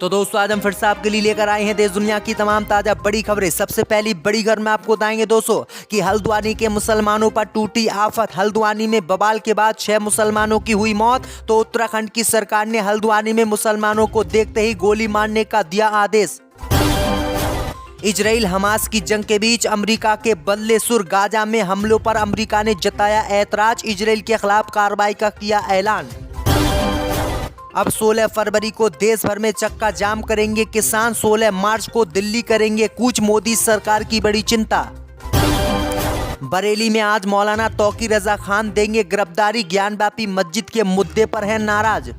तो दोस्तों आज हम फिर से आपके लिए लेकर आए हैं देश दुनिया की तमाम ताजा बड़ी खबरें। सबसे पहली बड़ी खबर में आपको बताएंगे दोस्तों कि हल्द्वानी के मुसलमानों पर टूटी आफत। हल्द्वानी में बवाल के बाद 6 मुसलमानों की हुई मौत। तो उत्तराखंड की सरकार ने हल्द्वानी में मुसलमानों को देखते ही गोली मारने का दिया आदेश। इजराइल हमास की जंग के बीच अमेरिका के बदले सुर। गाजा में हमलों पर अमेरिका ने जताया ऐतराज। इजराइल के खिलाफ कार्रवाई का किया ऐलान। अब 16 फरवरी को देश भर में चक्का जाम करेंगे किसान। 16 मार्च को दिल्ली करेंगे कूच। मोदी सरकार की बड़ी चिंता। बरेली में आज मौलाना तौकी रजा खान देंगे गिरफ्तारी। ज्ञानव्यापी मस्जिद के मुद्दे पर हैं नाराज।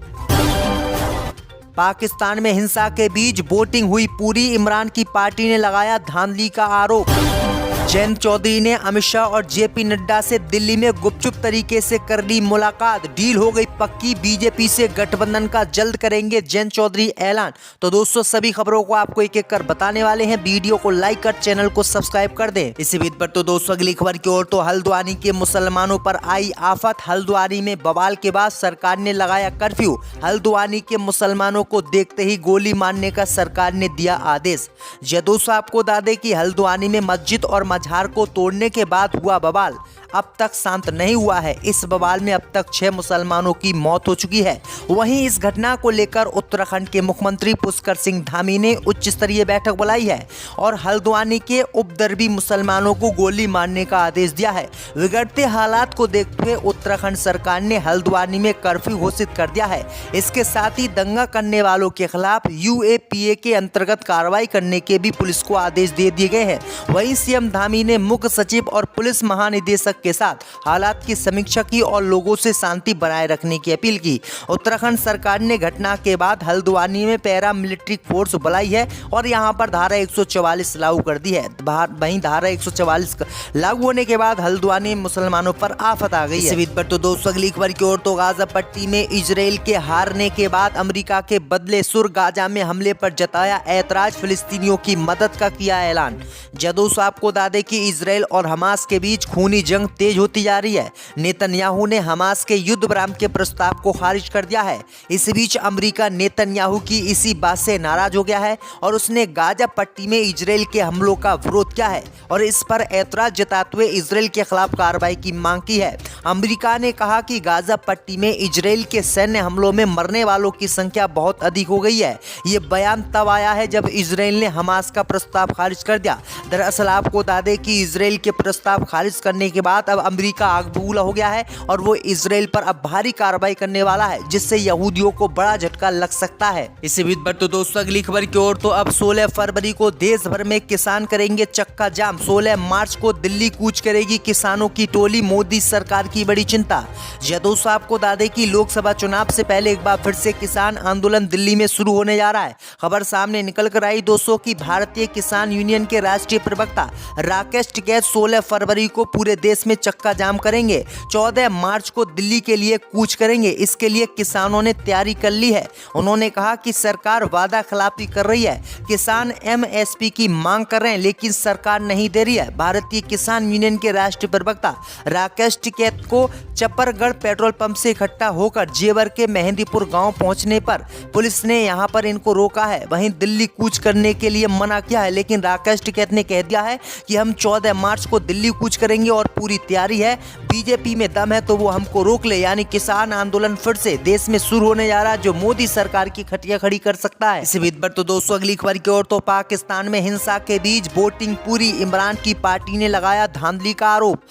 पाकिस्तान में हिंसा के बीच वोटिंग हुई पूरी। इमरान की पार्टी ने लगाया धांधली का आरोप। जयंत चौधरी ने अमित शाह और जेपी नड्डा से दिल्ली में गुपचुप तरीके से कर ली मुलाकात। डील हो गई पक्की, बीजेपी से गठबंधन का जल्द करेंगे जयंत चौधरी ऐलान। तो दोस्तों सभी खबरों को आपको एक एक कर बताने वाले हैं। वीडियो को लाइक कर चैनल को सब्सक्राइब कर दें। इसी बीच पर तो दोस्तों अगली खबर की ओर तो हल्द्वानी के मुसलमानों पर आई आफत। हल्द्वानी में बवाल के बाद सरकार ने लगाया कर्फ्यू। हल्द्वानी के मुसलमानों को देखते ही गोली मारने का सरकार ने दिया आदेश। दोस्तों आपको बता दें कि हल्द्वानी में मस्जिद और मजहार को तोड़ने के बाद हुआ बवाल अब तक शांत नहीं हुआ है। इस बवाल में अब तक 6 मुसलमानों की मौत हो चुकी है। वहीं इस घटना को लेकर उत्तराखंड के मुख्यमंत्री पुष्कर सिंह धामी ने उच्च स्तरीय बैठक बुलाई है और हल्द्वानी के उपद्रवी मुसलमानों को गोली मारने का आदेश दिया है। बिगड़ते हालात को देखते हुए उत्तराखंड सरकार ने हल्द्वानी में कर्फ्यू घोषित कर दिया है। इसके साथ ही दंगा करने वालों के खिलाफ UAPA के अंतर्गत कार्रवाई करने के भी पुलिस को आदेश दे दिए गए हैं। वहीं सीएम धामी ने मुख्य सचिव और पुलिस महानिदेशक के साथ हालात की समीक्षा की और लोगों से शांति बनाए रखने की अपील की। उत्तराखंड सरकार ने घटना के बाद हल्द्वानी में पैरा मिलिट्री फोर्स बुलाई है और यहां पर धारा 144 लागू कर दी है। वहीं धारा 144 लागू होने के बाद हल्द्वानी मुसलमानों पर आफत आ गई है। इस बीच पर तो दोस्तों अगली खबर की ओर तो गाजा पट्टी में इजराइल के हारने के बाद अमेरिका के बदले सुर। गाजा में हमले पर जताया ऐतराज। फिलिस्तीनियों की मदद का किया ऐलान। दोस्तों आपको बता दें कि इजराइल और हमास के बीच खूनी जंग तेज होती जा रही है। नेतन्याहू ने हमास के युद्ध विराम के प्रस्ताव को खारिज कर दिया है। इस बीच अमेरिका नेतन्याहू की इसी बात से नाराज हो गया है और उसने गाजा पट्टी में इजराइल के हमलों का विरोध किया है और इस पर ऐतराज जताते हुए इजराइल के खिलाफ कार्रवाई की मांग की है। अमेरिका ने कहा कि गाजा पट्टी में इजराइल के सैन्य हमलों में मरने वालों की संख्या बहुत अधिक हो गई है। ये बयान तब आया है जब इजराइल ने हमास का प्रस्ताव खारिज कर दिया। दरअसल आपको बता दें कि इजराइल के प्रस्ताव खारिज करने के बाद अब अमेरिका आग बबूला हो गया है और वो इजराइल पर अब भारी कार्रवाई करने वाला है, जिससे यहूदियों को बड़ा झटका लग सकता है। इसी बीच पर तो दोस्तों अगली खबर की ओर तो अब 16 फरवरी को देश भर में किसान करेंगे चक्का जाम। 16 मार्च को दिल्ली कूच करेगी किसानों की टोली। मोदी सरकार की बड़ी चिंता। दोस्तों आपको बता दें कि लोकसभा चुनाव से पहले एक बार फिर से किसान आंदोलन दिल्ली में शुरू होने जा रहा है। खबर सामने निकल कर आई दोस्तों की भारतीय किसान यूनियन के राष्ट्रीय प्रवक्ता राकेश टिकैत 16 फरवरी को पूरे देश में चक्का जाम करेंगे। 14 मार्च को दिल्ली के लिए कूच करेंगे। इसके लिए किसानों ने तैयारी कर ली है। उन्होंने कहा कि सरकार वादा खिलाफी कर रही है। किसान MSP की मांग कर रहे हैं लेकिन सरकार नहीं दे रही है। भारतीय किसान यूनियन के राष्ट्रीय प्रवक्ता राकेश टिकैत को चप्परगढ़ पेट्रोल पंप से इकट्ठा होकर जेवर के मेहंदीपुर गांव पहुंचने पर पुलिस ने यहां पर इनको रोका है। वहीं दिल्ली कूच करने के लिए मना किया है, लेकिन राकेश टिकैत ने कह दिया है कि हम 14 मार्च को दिल्ली कूच करेंगे और पूरी तैयारी है। बीजेपी में दम है तो वो हमको रोक ले। यानी किसान आंदोलन फिर से देश में शुरू होने जा रहा है, जो मोदी सरकार की खटिया खड़ी कर सकता है। इसी बीच पर तो दोस्तों अगली खबर की ओर तो पाकिस्तान में हिंसा के बीच वोटिंग पूरी। इमरान की पार्टी ने लगाया धांधली का आरोप।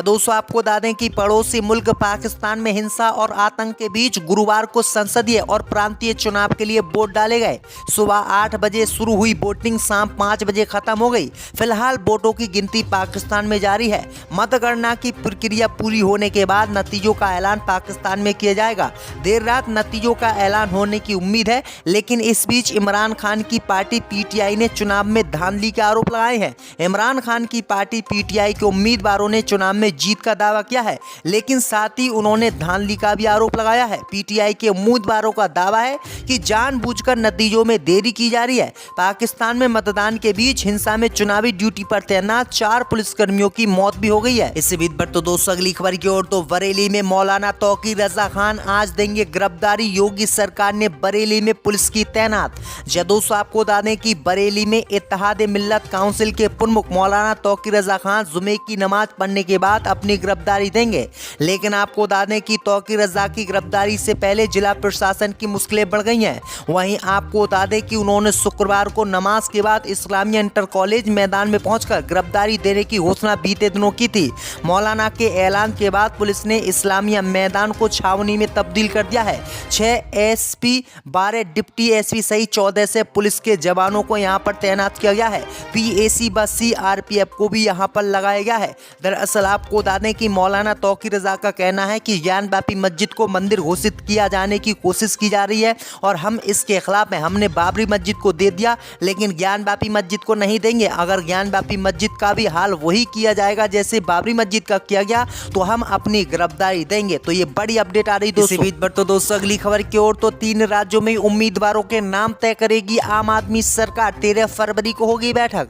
दोस्तों आपको बता दें कि पड़ोसी मुल्क पाकिस्तान में हिंसा और आतंक के बीच गुरुवार को संसदीय और प्रांतीय चुनाव के लिए वोट डाले गए। सुबह 8 बजे शुरू हुई वोटिंग शाम 5 बजे खत्म हो गई। फिलहाल वोटों की गिनती पाकिस्तान में जारी है। मतगणना की प्रक्रिया पूरी होने के बाद नतीजों का ऐलान पाकिस्तान में किया जाएगा। देर रात नतीजों का ऐलान होने की उम्मीद है, लेकिन इस बीच इमरान खान की पार्टी PTI ने चुनाव में धांधली के आरोप लगाए हैं। इमरान खान की पार्टी PTI के उम्मीदवारों ने चुनाव में जीत का दावा किया है, लेकिन साथ ही उन्होंने धांधली का भी आरोप लगाया है। PTI के उम्मीदवारों का दावा है कि जानबूझकर नतीजों में देरी की जा रही है। पाकिस्तान में मतदान के बीच हिंसा में चुनावी ड्यूटी पर तैनात 4 पुलिसकर्मियों की मौत भी हो गई है। इस इसी बीच पर तो दोस्तों अगली खबर की ओर तो बरेली में मौलाना तौकीर रजा खान आज देंगे गिरफ्तारी। योगी सरकार ने बरेली में पुलिस की तैनात। दोस्तों आपको बता दें कि बरेली में इत्तेहाद मिल्लत काउंसिल के प्रमुख मौलाना तौकीर रजा खान जुमे की नमाज पढ़ने के बाद अपनी गिरफ्तारी देंगे। लेकिन आपको बता दें कि तौकीर रजा की गिरफ्तारी से पहले जिला प्रशासन की मुश्किलें बढ़ गई हैं। वहीं आपको बता दें कि उन्होंने शुक्रवार को नमाज के बाद इस्लामिया इंटर कॉलेज मैदान में पहुंचकर गिरफ्तारी देने की घोषणा बीते दिनों की थी। मौलाना के ऐलान के बाद पुलिस ने इस्लामिया मैदान को छावनी में तब्दील कर दिया है। 6 एसपी 12 डिप्टी एसपी सहित 14 से पुलिस के जवानों को यहां पर तैनात किया गया है। पीएसी व सीआरपीएफ को भी यहां पर लगाया गया है। दरअसल आपको बता दें कि मौलाना तौकीर रजा का कहना है कि ज्ञानवापी मस्जिद को मंदिर घोषित किया जाने की कोशिश की जा रही है और हम इसके खिलाफ हैं। हमने बाबरी मस्जिद को दे दिया लेकिन ज्ञानवापी मस्जिद को नहीं देंगे। अगर ज्ञानवापी मस्जिद का भी हाल वही किया जाएगा जैसे बाबरी मस्जिद का किया गया तो हम अपनी गिरफ्तारी देंगे। तो ये बड़ी अपडेट आ रही दोस्तों। इसी बीच पर तो दोस्तों अगली खबर की ओर तो 3 राज्यों में उम्मीदवारों के नाम तय करेगी आम आदमी सरकार। 13 फरवरी को होगी बैठक।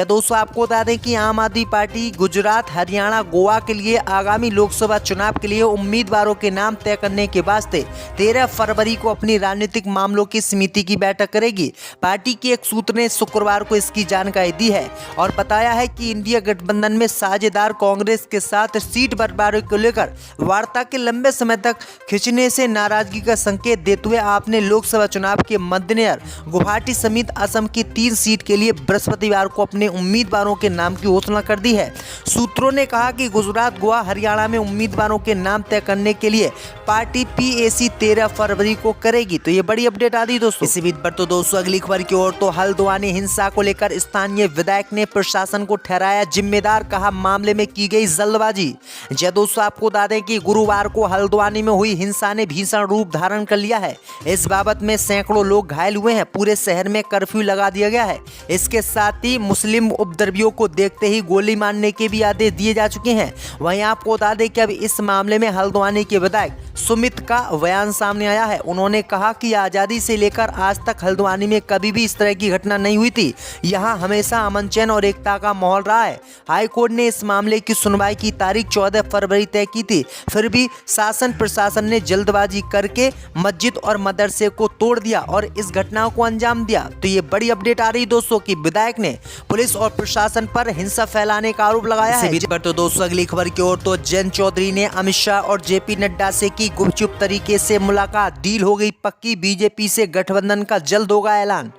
दोस्तों आपको बता दें कि आम आदमी पार्टी गुजरात, हरियाणा, गोवा के लिए आगामी लोकसभा चुनाव के लिए उम्मीदवारों के नाम तय करने के वास्ते 13 फरवरी को अपनी राजनीतिक मामलों की समिति की बैठक करेगी। पार्टी के एक सूत्र ने शुक्रवार को इसकी जानकारी दी है और बताया है कि इंडिया गठबंधन में साझेदार कांग्रेस के साथ सीट बंटवारे को लेकर वार्ता के लंबे समय तक खिंचने से नाराजगी का संकेत देते हुए आपने लोकसभा चुनाव के मद्देनजर गुवाहाटी समेत असम की 3 सीट के लिए बृहस्पतिवार को अपने उम्मीदवारों के नाम की घोषणा कर दी है। सूत्रों ने कहा कि गुजरात, गोवा, हरियाणा में उम्मीदवारों के नाम तय करने के लिए पार्टी पीएसी 13 फरवरी को करेगी। तो ये बड़ी अपडेट आ रही दोस्तों। इसी बीच पर तो दोस्तों अगली खबर की ओर तो हल्द्वानी हिंसा को लेकर स्थानीय विधायक ने प्रशासन को ठहराया जिम्मेदार। कहा मामले में की गई जल्दबाजी। दोस्तों आपको बता दें कि गुरुवार को हल्द्वानी में हुई हिंसा ने भीषण रूप धारण कर लिया है। इस बाबत में सैकड़ों लोग घायल हुए हैं। पूरे शहर में कर्फ्यू लगा दिया गया है। इसके साथ ही मुस्लिम उपद्रवियों को देखते ही गोली मारने के भी आदेश दिए जा चुके हैं। वहीं आपको बता दें कि अब इस मामले में हल्द्वानी के विधायक सुमित का बयान सामने आया है। उन्होंने कहा कि आज़ादी से लेकर आज तक हल्द्वानी में कभी भी इस तरह की घटना नहीं हुई थी। यहाँ हमेशा अमन चैन और एकता का माहौल रहा है। हाईकोर्ट ने इस मामले की सुनवाई की तारीख 14 फरवरी तय की थी। फिर भी शासन प्रशासन ने जल्दबाजी करके मस्जिद और मदरसे को तोड़ दिया और इस घटना को अंजाम दिया। तो ये बड़ी अपडेट आ रही दोस्तों कि विधायक ने पुलिस और प्रशासन पर हिंसा फैलाने का आरोप लगाया है। पर तो दोस्तों अगली खबर की ओर तो जयंत चौधरी ने अमित शाह और जेपी नड्डा से की गुपचुप तरीके से मुलाकात। डील हो गई पक्की। बीजेपी से गठबंधन का जल्द होगा ऐलान।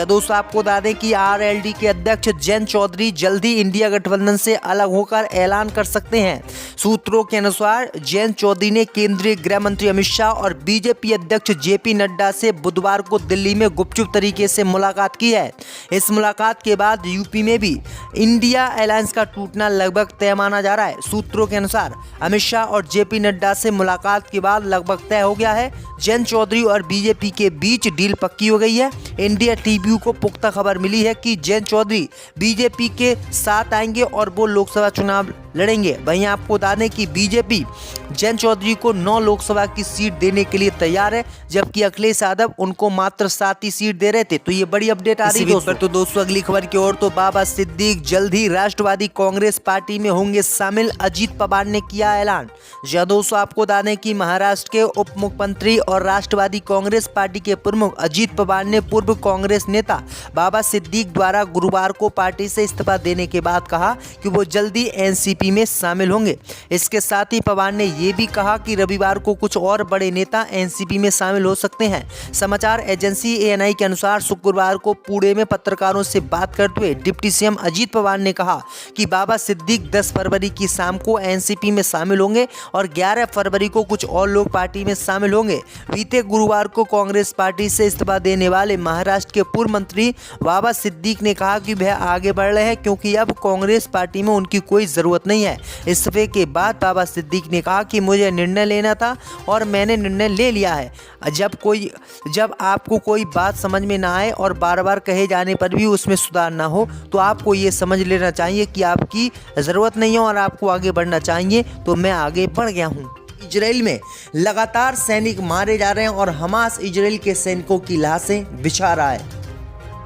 दोस्तों आपको बता दें कि आरएलडी के अध्यक्ष जयंत चौधरी जल्द ही इंडिया गठबंधन से अलग होकर ऐलान कर सकते हैं। सूत्रों के अनुसार जयंत चौधरी ने केंद्रीय गृह मंत्री अमित शाह और बीजेपी अध्यक्ष जेपी नड्डा से बुधवार को दिल्ली में गुपचुप तरीके से मुलाकात की है। इस मुलाकात के बाद यूपी में भी इंडिया अलायंस का टूटना लगभग तय माना जा रहा है। सूत्रों के अनुसार अमित शाह और जेपी नड्डा से मुलाकात के बाद लगभग तय हो गया है। जयंत चौधरी और बीजेपी के बीच डील पक्की हो गई है। इंडिया टीवी को पुख्ता खबर मिली है कि जयंत चौधरी बीजेपी के साथ आएंगे और वो लोकसभा चुनाव लड़ेंगे। वहीं आपको बता दें कि बीजेपी जयंत चौधरी को 9 लोकसभा की सीट देने के लिए तैयार है, जबकि अखिलेश यादव उनको मात्र 7 ही सीट दे रहे थे। तो ये बड़ी अपडेट आ रही है दोस्तों। तो दोस्तों अगली खबर की ओर तो बाबा सिद्दीक जल्द ही राष्ट्रवादी कांग्रेस पार्टी में होंगे शामिल। अजीत पवार ने किया ऐलान। दोस्तों आपको बता दें कि महाराष्ट्र के उप मुख्यमंत्री और राष्ट्रवादी कांग्रेस पार्टी के प्रमुख अजीत पवार ने पूर्व कांग्रेस नेता बाबा सिद्दीक द्वारा गुरुवार को पार्टी से इस्तीफा देने के बाद कहा कि वो जल्दी एनसीपी में शामिल होंगे। इसके साथ ही पवार ने यह भी कहा कि रविवार को कुछ और बड़े नेता एनसीपी में शामिल हो सकते हैं। समाचार एजेंसी एएनआई के अनुसार शुक्रवार को पुणे में पत्रकारों से बात करते हुए डिप्टी सीएम अजीत पवार ने कहा कि बाबा सिद्दीक 10 फरवरी की शाम को एनसीपी में शामिल होंगे और 11 फरवरी को कुछ और लोग पार्टी में शामिल होंगे। बीते गुरुवार को कांग्रेस पार्टी से इस्तीफा देने वाले महाराष्ट्र के पूर्व मंत्री बाबा सिद्दीक ने कहा कि वह आगे बढ़ रहे हैं क्योंकि अब कांग्रेस पार्टी में उनकी कोई जरूरत नहीं है। इस्तीफे के बाद बाबा सिद्दीक ने कहा कि मुझे निर्णय लेना था और मैंने निर्णय ले लिया है। जब आपको कोई बात समझ में ना आए और बार बार कहे जाने पर भी उसमें सुधार ना हो तो आपको ये समझ लेना चाहिए कि आपकी ज़रूरत नहीं है और आपको आगे बढ़ना चाहिए। तो मैं आगे बढ़ गया हूँ। इजराइल में लगातार सैनिक मारे जा रहे हैं और हमास इजराइल के सैनिकों की लाशें बिछा रहा है।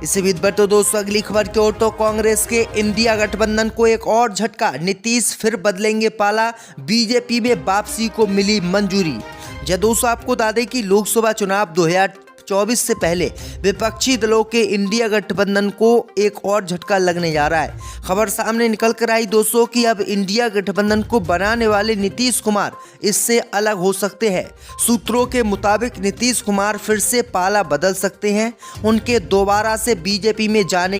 इसी बीच बढ़ते दोस्तों अगली खबर की ओर तो कांग्रेस के इंडिया गठबंधन को एक और झटका। नीतीश फिर बदलेंगे पाला, बीजेपी में वापसी को मिली मंजूरी। जय दोस्तों, आपको बता दें कि लोकसभा चुनाव 2024 से पहले विपक्षी दलों के इंडिया गठबंधन को एक और झटका लगने जा रहा है। खबर सामने निकल कर आई दोस्तों कि अब इंडिया गठबंधन को बनाने वाले नीतीश कुमार इससे अलग हो सकते हैं। सूत्रों के मुताबिक नीतीश कुमार फिर से पाला बदल सकते हैं। उनके दोबारा से बीजेपी में जाने